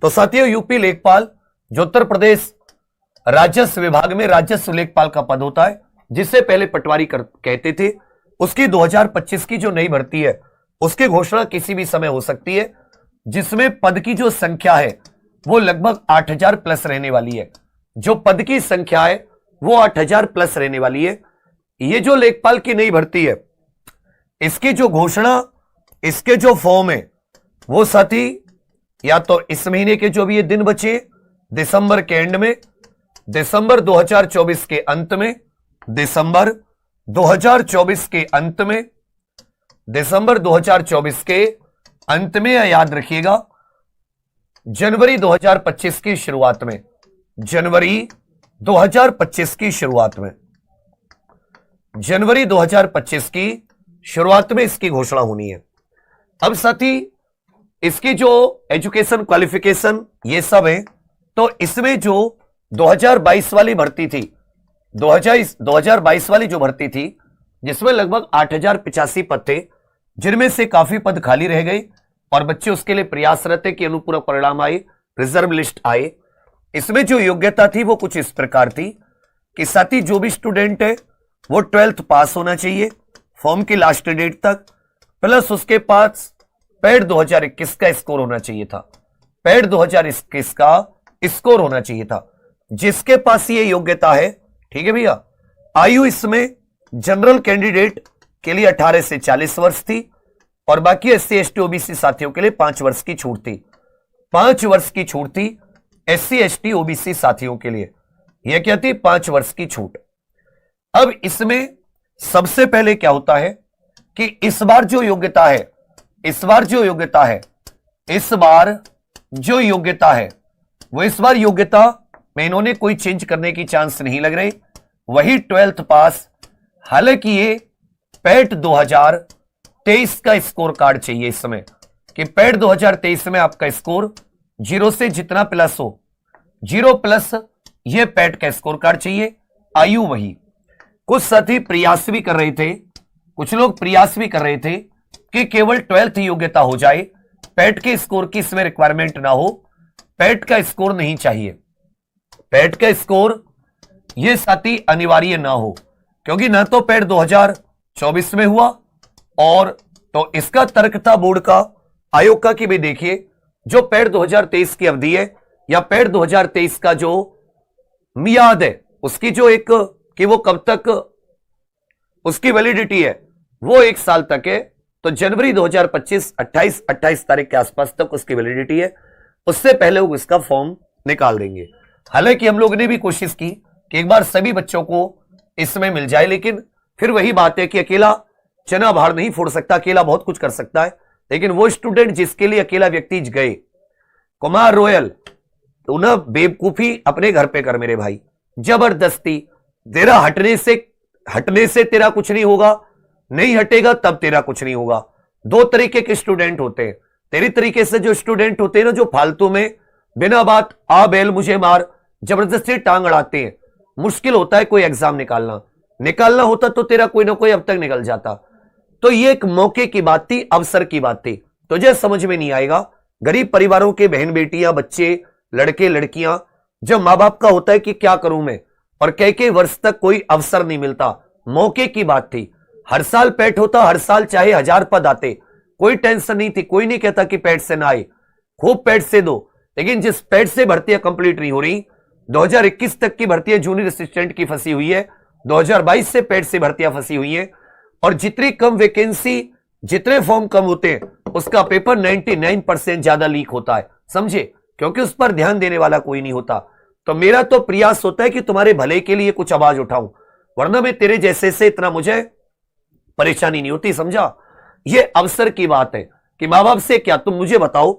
तो साथियों, यूपी लेखपाल जो उत्तर प्रदेश राजस्व विभाग में राजस्व लेखपाल का पद होता है, जिसे पहले पटवारी कहते थे, उसकी 2025 की जो नई भर्ती है उसकी घोषणा किसी भी समय हो सकती है, जिसमें पद की जो संख्या है वो लगभग 8000 प्लस रहने वाली है। जो पद की संख्या है वो 8000 प्लस रहने वाली है। ये जो लेखपाल की नई भर्ती है, इसकी जो घोषणा, इसके जो फॉर्म है वो साथी या तो इस महीने के जो भी ये दिन बचे दिसंबर के एंड में, दिसंबर 2024 के अंत में, दिसंबर 2024 के अंत में, दिसंबर 2024 के अंत में, या याद रखिएगा जनवरी 2025 की शुरुआत में, जनवरी 2025 की शुरुआत में, जनवरी 2025 की शुरुआत में इसकी घोषणा होनी है। अब साथी इसकी जो एजुकेशन क्वालिफिकेशन ये सब है, तो इसमें जो 2022 वाली भर्ती थी, 2022 वाली जो भर्ती थी, जिसमें लगभग 8085 पद थे, जिनमें से काफी पद खाली रह गए और बच्चे उसके लिए प्रयासरत है कि अनुपूरक परिणाम आए, रिजर्व लिस्ट आए। इसमें जो योग्यता थी वो कुछ इस प्रकार थी कि साथी जो भी स्टूडेंट है वो 12th पास होना चाहिए फॉर्म की लास्ट डेट तक, प्लस उसके पास पैड 2021 का स्कोर होना चाहिए था, पैड 2021 का स्कोर होना चाहिए था। जिसके पास ये योग्यता है, ठीक है भैया। आयु इसमें जनरल कैंडिडेट के लिए 18 से 40 वर्ष थी और बाकी SC ST OBC साथियों के लिए 5 वर्ष की छूट थी, 5 वर्ष की छूट थी SC ST OBC साथियों के लिए। यह क्या थी? 5 वर्ष की छूट। अब इसमें सबसे पहले क्या होता है कि इस बार जो योग्यता है, इस बार जो योग्यता है, इस बार जो योग्यता है वो इस बार योग्यता में इन्होंने कोई चेंज करने की चांस नहीं लग रही, वही 12th पास। हालांकि ये पैट 2023 का स्कोर कार्ड चाहिए इस समय, कि पैट 2023 में आपका स्कोर 0 से जितना प्लस हो, 0 प्लस ये पैट का स्कोर कार्ड चाहिए। आयु वही। कुछ साथी प्रयास भी कर रहे थे, कुछ लोग प्रयास भी कर रहे थे कि केवल 12th योग्यता हो जाए, पैट के स्कोर की इसमें रिक्वायरमेंट ना हो, पैट का स्कोर नहीं चाहिए, पैट का स्कोर ये साथी अनिवार्य ना हो, क्योंकि ना तो पैट 2024 में हुआ और तो इसका तर्क था बोर्ड का, आयोग का, कि भाई देखिए जो पैट 2023 की अवधि है या पैट 2023 का जो मियाद है उसकी जो एक कि वो कब तक उसकी वैलिडिटी है वो 1 साल तक है, तो जनवरी 2025 28 तारीख के आसपास तक उसकी वैलिडिटी है, उससे पहले वो इसका फॉर्म निकाल देंगे। हालांकि हम लोगों ने भी कोशिश की कि एक बार सभी बच्चों को इसमें मिल जाए, लेकिन फिर वही बात है कि अकेला चना बाहर नहीं फोड़ सकता, अकेला बहुत कुछ कर सकता है, लेकिन वो स्टूडेंट जिसके लिए अकेला व्यक्ति गए, कुमार रोयल, तो ना बेवकूफी अपने घर पे कर मेरे भाई, जबरदस्ती तेरा हटने से तेरा कुछ नहीं होगा, नहीं हटेगा तब तेरा कुछ नहीं होगा। 2 तरीके के स्टूडेंट होते हैं। तेरी तरीके से जो स्टूडेंट होते हैं ना, जो फालतू में बिना बात आ बैल मुझे मार जबरदस्ती टांग अड़ाते हैं, मुश्किल होता है कोई एग्जाम निकालना होता तो तेरा कोई ना कोई अब तक निकल जाता। तो ये एक मौके की बात थी, अवसर की बात थी, तुझे समझ में नहीं आएगा। गरीब परिवारों के बहन बेटियां, बच्चे, लड़के लड़कियां, जब मां बाप का होता है कि क्या करूं मैं, और कई वर्ष तक कोई अवसर नहीं मिलता, मौके की बात थी। हर साल पैट होता, हर साल चाहे 1000 पद आते, कोई टेंशन नहीं थी, कोई नहीं कहता कि पैट से ना आए, खूब पैट से दो। लेकिन जिस पैट से भर्तियां कंप्लीट नहीं हो रही, 2021 तक की भर्तियां जूनियर असिस्टेंट की फंसी हुई है, 2022 से पैट से भर्तियां फंसी हुई है, और जितनी कम वैकेंसी, जितने फॉर्म कम होते हैं, उसका पेपर 99% ज्यादा लीक होता है, समझे, क्योंकि उस पर ध्यान देने वाला कोई नहीं होता। तो मेरा तो प्रयास होता है कि तुम्हारे भले के लिए कुछ आवाज उठाऊं, वरना मैं तेरे जैसे से इतना मुझे परेशानी नहीं होती, समझा। ये अवसर की बात है कि मां बाप से क्या, तुम मुझे बताओ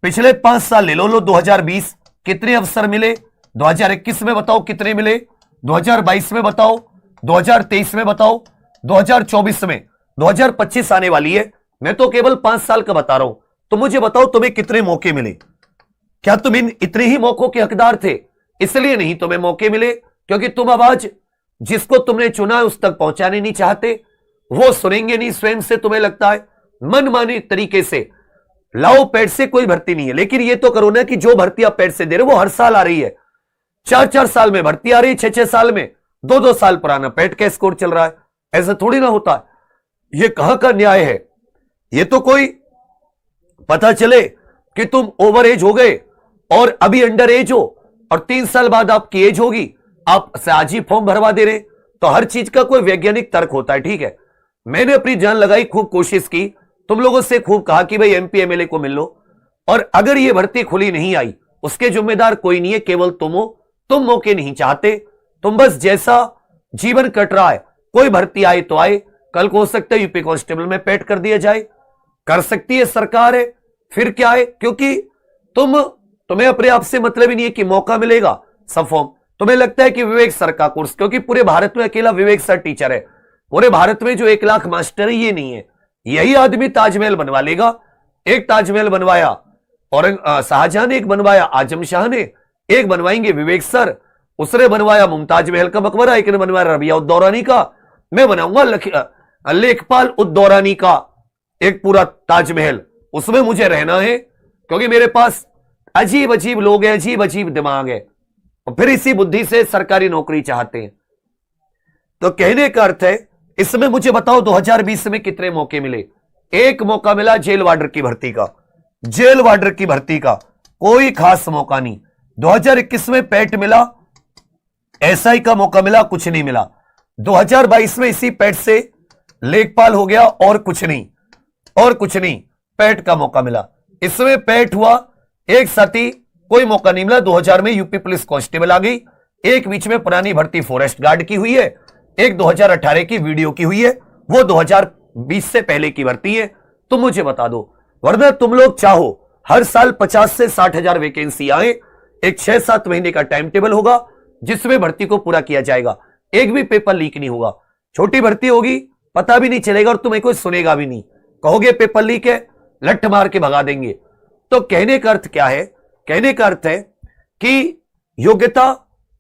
पिछले 5 साल ले लो, 2020 कितने अवसर मिले, 2021 में बताओ कितने मिले, 2022 में बताओ, 2023 में बताओ, 2024 में, 2025 आने वाली है, मैं तो केवल 5 साल का बता रहा हूं। तो मुझे बताओ तुम्हें कितने मौके मिले? क्या तुम इन इतने ही मौकों के हकदार थे? इसलिए नहीं तुम्हें मौके मिले क्योंकि तुम आवाज जिसको तुमने चुना है उस तक पहुंचाने नहीं चाहते, वो सुनेंगे नहीं, स्वयं से तुम्हें लगता है मनमानी तरीके से लाओ पेट से कोई भर्ती नहीं है, लेकिन ये तो करो ना कि जो भर्ती आप पेट से दे रहे हो वो हर साल आ रही है, 4-4 साल में भर्ती आ रही है, 6-6 साल में, 2-2 साल पुराना पेट का स्कोर चल रहा है। ऐसा थोड़ी ना होता है। ये कहां का न्याय है? ये तो कोई पता चले कि तुम ओवर एज हो गए और अभी अंडर एज हो और 3 साल बाद आपकी एज होगी, आप आज ही फॉर्म भरवा दे रहे, तो हर चीज का कोई वैज्ञानिक तर्क होता है। ठीक है, मैंने अपनी जान लगाई, खूब कोशिश की, तुम लोगों से खूब कहा कि भाई एमपी एमएलए को मिल लो, और अगर ये भर्ती खुली नहीं आई उसके जिम्मेदार कोई नहीं है, केवल तुम हो। तुम मौके नहीं चाहते, तुम बस जैसा जीवन कट रहा है, कोई भर्ती आए तो आए, कल को हो सकता है यूपी कांस्टेबल में पेट कर दिया जाए, कर सकती है सरकार है, फिर क्या है? क्योंकि तुम्हें अपने आप से मतलब ही नहीं है कि मौका मिलेगा सब फॉर्म। तुम्हें लगता है कि विवेक सर का कोर्स, क्योंकि पूरे भारत में अकेला विवेक सर टीचर है, पूरे भारत में जो 1 लाख मास्टर है ये नहीं है। यही आदमी ताजमहल बनवा लेगा। एक ताजमहल बनवाया और शाहजहां ने, एक बनवाया आजम शाह ने, एक बनवाएंगे विवेक सर, उसने बनवाया मुमताज महल का मकबरा, एक ने बनवाया रबिया उद्दौरानी का, मैं बनाऊंगा लेखपाल उद्दौरानी का एक पूरा ताजमहल, उसमें मुझे रहना है, क्योंकि मेरे पास अजीब अजीब लोग हैं, अजीब अजीब दिमाग है, और फिर इसी बुद्धि से सरकारी नौकरी चाहते हैं। तो कहने का अर्थ है, इसमें मुझे बताओ 2020 में कितने मौके मिले? एक मौका मिला जेल वार्डर की भर्ती का, जेल वार्डर की भर्ती का कोई खास मौका नहीं। 2021 में पेट मिला, एसआई का मौका मिला, कुछ नहीं मिला। 2022 में इसी पेट से लेखपाल हो गया, और कुछ नहीं, और कुछ नहीं, पेट का मौका मिला। इसमें पेट हुआ, एक साथी कोई मौका नहीं मिला। 2000 में यूपी पुलिस कांस्टेबल आ गई, एक बीच में पुरानी भर्ती फॉरेस्ट गार्ड की हुई है, एक 2018 की वीडियो की हुई है, वो 2020 से पहले की भर्ती है। तुम मुझे बता दो, वरना तुम लोग चाहो हर साल 50 से 60 हजार वैकेंसी आए, एक 6-7 महीने का टाइम टेबल होगा जिसमें भर्ती को पूरा किया जाएगा, एक भी पेपर लीक नहीं होगा, छोटी भर्ती होगी, पता भी नहीं चलेगा और तुम्हें कोई सुनेगा भी नहीं, कहोगे पेपर लीक है, लठ मार के भगा देंगे। तो कहने का अर्थ क्या है? कहने का अर्थ है कि योग्यता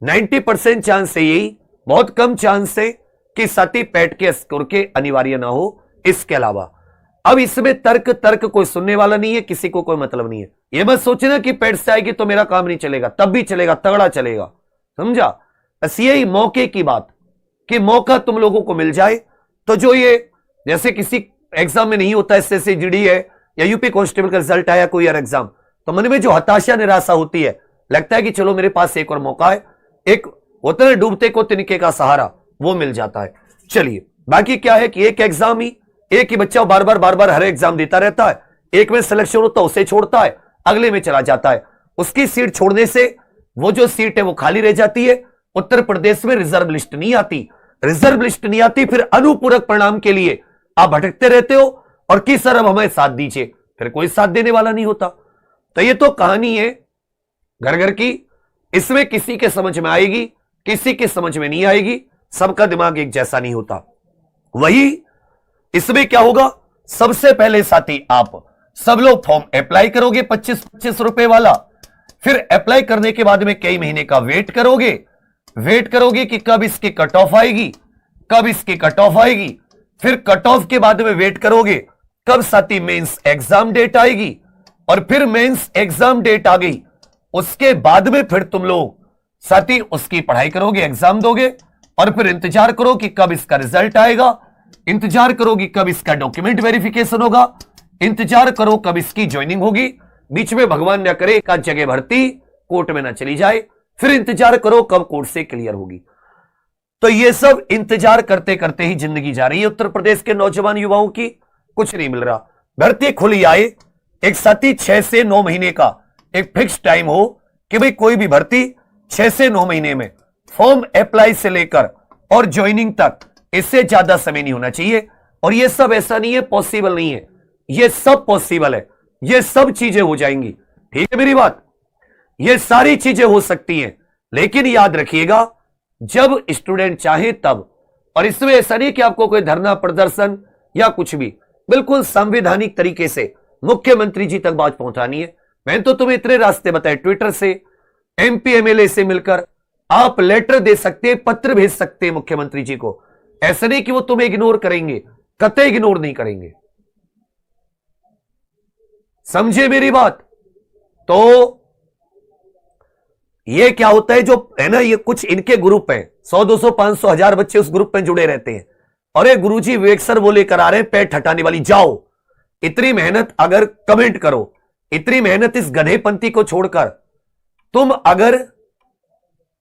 90% चांस है, यही बहुत कम चांस है कि साथी पेट के स्कोर के अनिवार्य ना हो। इसके अलावा अब इसमें तर्क कोई सुनने वाला नहीं है, किसी को कोई मतलब नहीं है। यह मत सोचना कि पेट से आएगी तो मेरा काम नहीं चलेगा, तब भी चलेगा, तगड़ा चलेगा, समझा? बस यही मौके की बात, कि मौका तुम लोगों को मिल जाए तो जो ये जैसे किसी एग्जाम में नहीं होता, एसएससी जीडी है या यूपी कांस्टेबल का रिजल्ट आया कोई और एग्जाम, तो मन में जो हताशा निराशा होती है, लगता है कि चलो मेरे पास एक और मौका है, एक होता है डूबते को तिनके का सहारा, वो मिल जाता है। चलिए, बाकी क्या है कि एक एग्जाम ही, एक ही बच्चा बार बार हर एग्जाम देता रहता है, एक में सिलेक्शन होता है उसे छोड़ता है, अगले में चला जाता है, उसकी सीट छोड़ने से वो जो सीट है वो खाली रह जाती है। उत्तर प्रदेश में रिजर्व लिस्ट नहीं आती, रिजर्व लिस्ट नहीं आती, फिर अनुपूरक परिणाम के लिए आप भटकते रहते हो, और कि सर अब हमें साथ दीजिए, फिर कोई साथ देने वाला नहीं होता। तो ये तो कहानी है घर घर की, इसमें किसी के समझ में आएगी, किसी के समझ में नहीं आएगी, सबका दिमाग एक जैसा नहीं होता। वही इसमें क्या होगा, सबसे पहले साथी आप सब लोग फॉर्म अप्लाई करोगे 25-25 रुपए वाला, फिर अप्लाई करने के बाद में कई महीने का वेट करोगे कि कब इसकी कट ऑफ आएगी, कब इसकी कट ऑफ आएगी, फिर कट ऑफ के बाद में वेट करोगे कब साथी मेंस एग्जाम डेट आएगी, और फिर मेंस एग्जाम डेट आ गई, उसके बाद में फिर तुम लोग साथी उसकी पढ़ाई करोगे, एग्जाम दोगे, और फिर इंतजार करो कि कब इसका रिजल्ट आएगा, इंतजार करोगी कब इसका डॉक्यूमेंट वेरिफिकेशन होगा, इंतजार करो कब इसकी ज्वाइनिंग होगी, बीच में भगवान न करे एक आध जगह भर्ती कोर्ट में ना चली जाए, फिर इंतजार करो कब कोर्ट से क्लियर होगी। तो ये सब इंतजार करते करते ही जिंदगी जा रही है उत्तर प्रदेश के नौजवान युवाओं की, कुछ नहीं मिल रहा। भर्ती खुली आए, एक साथी 6 से 9 महीने का एक फिक्स टाइम हो कि भाई कोई भी भर्ती 6 से 9 महीने में, फॉर्म अप्लाई से लेकर और ज्वाइनिंग तक, इससे ज्यादा समय नहीं होना चाहिए। और ये सब ऐसा नहीं है पॉसिबल नहीं है, ये सब पॉसिबल है, ये सब चीजें हो जाएंगी। ठीक है मेरी बात, ये सारी चीजें हो सकती हैं, लेकिन याद रखिएगा जब स्टूडेंट चाहे तब। और इसमें ऐसा नहीं कि आपको कोई धरना प्रदर्शन या कुछ भी, बिल्कुल संवैधानिक तरीके से मुख्यमंत्री जी तक बात पहुंचानी है। मैंने तो तुम्हें इतने रास्ते बताए, ट्विटर से, एमपी एमएलए से मिलकर आप लेटर दे सकते हैं, पत्र भेज सकते हैं मुख्यमंत्री जी को। ऐसा नहीं कि वो तुम्हें इग्नोर करेंगे, कतई इग्नोर नहीं करेंगे। समझे मेरी बात? तो ये क्या होता है, जो है ना, ये कुछ इनके ग्रुप हैं, 100 200 500 1000 बच्चे उस ग्रुप में जुड़े रहते हैं, और एक गुरुजी विवेक सर वो लेकर आ रहे हैं पेट हटाने वाली, जाओ इतनी मेहनत, अगर कमेंट करो, इतनी मेहनत इस गधेपंथी को छोड़कर तुम अगर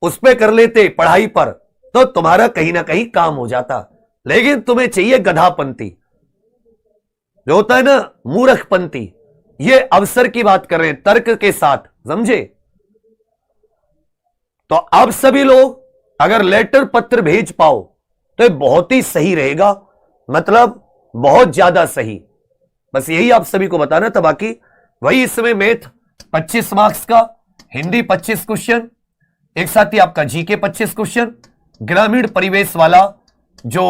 उस पे कर लेते पढ़ाई पर, तो तुम्हारा कहीं ना कहीं काम हो जाता। लेकिन तुम्हें चाहिए गधापंथी, जो होता है ना मूर्खपंथी। ये अवसर की बात कर रहे हैं, तर्क के साथ, समझे? तो आप सभी लोग अगर लेटर पत्र भेज पाओ तो ये बहुत ही सही रहेगा, मतलब बहुत ज्यादा सही। बस यही आप सभी को बताना था। बाकी वही इसमें मैथ 25 मार्क्स का, हिंदी 25 क्वेश्चन, एक साथ ही आपका जीके 25 क्वेश्चन, ग्रामीण परिवेश वाला जो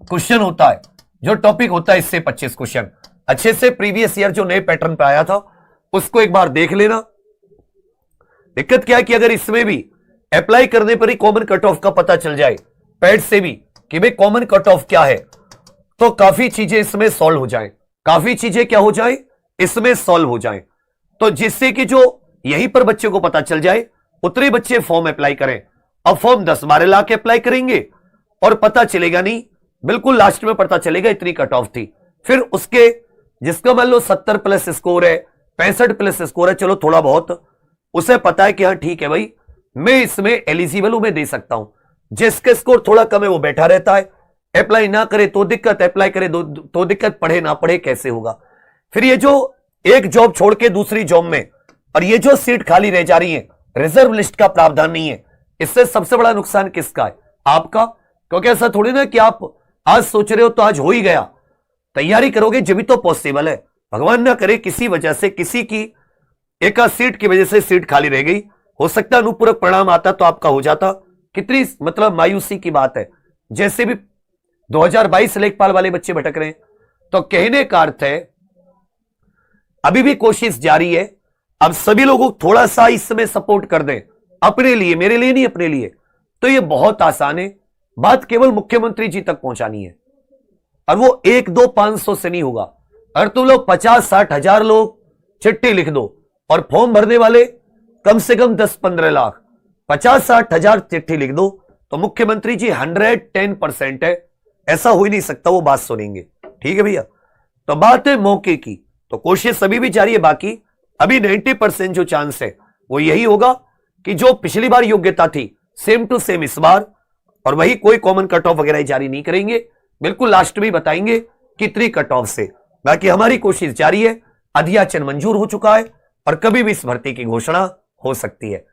क्वेश्चन होता है, जो टॉपिक होता है, इससे 25 क्वेश्चन। अच्छे से प्रीवियस ईयर जो नए पैटर्न पे आया था उसको एक बार देख लेना। दिक्कत क्या है कि अगर इसमें भी अप्लाई करने पर ही कॉमन कट ऑफ का पता चल जाए, पैड से भी, कि भाई कॉमन कट ऑफ क्या है, तो काफी चीजें इसमें सॉल्व हो जाएं, काफी चीजें क्या हो जाए इसमें सॉल्व हो जाएं। तो जिससे कि जो यहीं पर बच्चे को पता चल जाए, उतने बच्चे फॉर्म अप्लाई करें। अब फॉर्म 10-12 लाख अप्लाई करेंगे और पता चलेगा नहीं, बिल्कुल लास्ट में पता चलेगा इतनी कट ऑफ थी। फिर उसके जिसका मान लो 70 प्लस स्कोर है, 65 प्लस स्कोर है, चलो थोड़ा बहुत उसे पता है कि हाँ ठीक है भाई मैं इसमें एलिजिबल हूं, मैं दे सकता हूं। जिसके स्कोर थोड़ा कम है वो बैठा रहता है, अप्लाई ना करे तो दिक्कत, अप्लाई करे तो दिक्कत, पढ़े ना पढ़े कैसे होगा। फिर ये जो एक जॉब छोड़ के दूसरी जॉब में, और ये जो सीट खाली रह जा रही है, रिजर्व लिस्ट का प्रावधान नहीं है, इससे सबसे बड़ा नुकसान किसका है? आपका। क्योंकि ऐसा थोड़ी ना कि आप आज सोच रहे हो तो आज हो ही गया, तैयारी करोगे जब भी तो पॉसिबल है। भगवान ना करे किसी वजह से, किसी की एक सीट की वजह से सीट खाली रह गई, हो सकता है अनुपूरक परिणाम आता तो आपका हो जाता। कितनी मतलब मायूसी की बात है। जैसे भी 2022 लेखपाल वाले बच्चे भटक रहे हैं, तो कहने का अर्थ है अभी भी कोशिश जारी है। अब सभी लोगों को थोड़ा सा इस समय सपोर्ट कर दें, अपने लिए, मेरे लिए नहीं, अपने लिए, तो ये बहुत आसान है। बात केवल मुख्यमंत्री जी तक पहुंचानी है, और वो 1 2 500 से नहीं होगा। अगर तुम लोग 50-60 हजार लोग चिट्ठी लिख दो और फॉर्म भरने वाले कम से कम 10-15 लाख, 50-60 हजार चिट्ठी लिख दो, तो मुख्यमंत्री जी 110% है, ऐसा हो ही नहीं सकता, वो बात सुनेंगे। ठीक है भैया? तो बात है मौके की, तो कोशिश अभी भी जारी है। बाकी अभी 90% जो चांस है वो यही होगा कि जो पिछली बार योग्यता थी सेम टू सेम इस बार, और वही कोई कॉमन कट ऑफ वगैरह जारी नहीं करेंगे, बिल्कुल लास्ट में बताएंगे कितनी कट ऑफ से। बाकी हमारी कोशिश जारी है, अध्याचन मंजूर हो चुका है और कभी भी इस भर्ती की घोषणा हो सकती है।